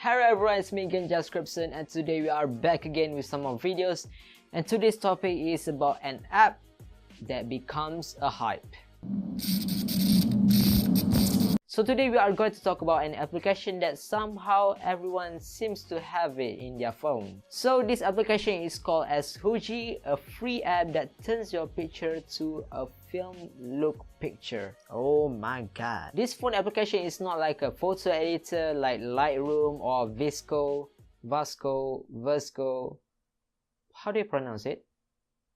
Hello everyone, it's me again, Jascripson, and today we are back again with some more videos. And today's topic is about an app that becomes a hype. So today we are going to talk about an application that somehow everyone seems to have it in their phone. So this application is called as Huji, a free app that turns your picture to a film look picture. Oh my god. This phone application is not like a photo editor like Lightroom or Visco. How do you pronounce it?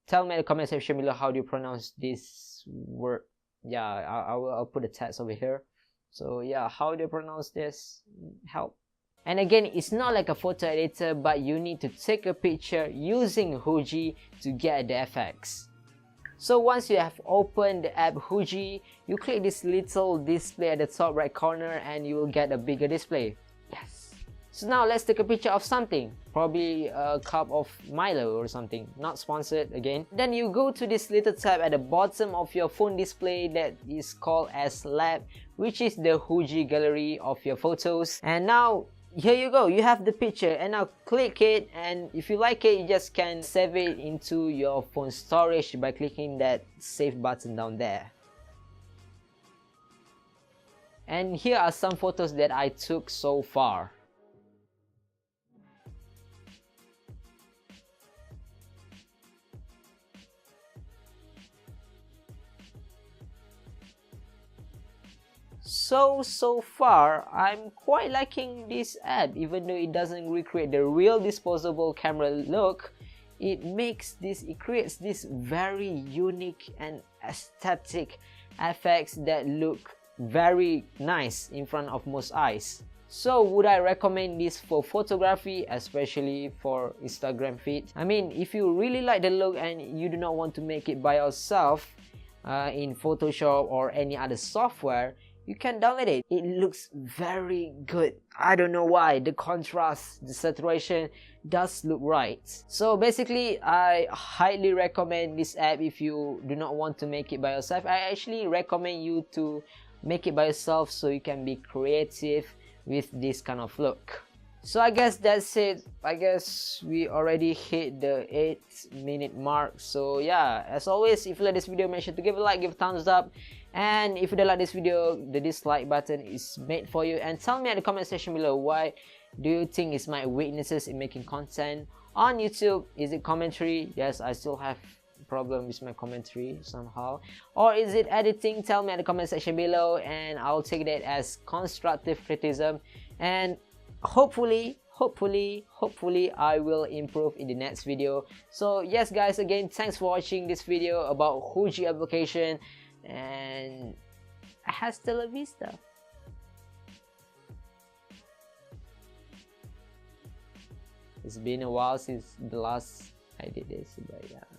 Tell me in the comment section below how do you pronounce this word. Yeah, I'll put the text over here. So yeah, how do you pronounce this? Help. And again, it's not like a photo editor, but you need to take a picture using Huji to get the effects. So once you have opened the app Huji, you click this little display at the top right corner and you will get a bigger display. Yes. So now let's take a picture of something, probably a cup of Milo or something, not sponsored again. Then you go to this little tab at the bottom of your phone display that is called as Lab, which is the Huji gallery of your photos. And now here you go, you have the picture, and now click it, and if you like it, you just can save it into your phone storage by clicking that save button down there. And here are some photos that I took so far. So far, I'm quite liking this app. Even though it doesn't recreate the real disposable camera look, it creates this very unique and aesthetic effects that look very nice in front of most eyes. So would I recommend this for photography, especially for Instagram feed? I mean, if you really like the look and you do not want to make it by yourself in Photoshop or any other software, you can download it. It looks very good. I don't know why. The contrast, the saturation does look right. So basically, I highly recommend this app if you do not want to make it by yourself. I actually recommend you to make it by yourself so you can be creative with this kind of look. So I guess that's it. I guess we already hit the 8-minute mark. So yeah, as always, if you like this video, make sure to give a like, give a thumbs up. And if you don't like this video, the dislike button is made for you. And tell me in the comment section below, why do you think is my weaknesses in making content on YouTube? Is it commentary? Yes, I still have problem with my commentary somehow. Or is it editing? Tell me in the comment section below and I'll take that as constructive criticism. And hopefully I will improve in the next video. So yes guys, again, thanks for watching this video about Huji application, and hasta la vista. It's been a while since the last I did this, but yeah.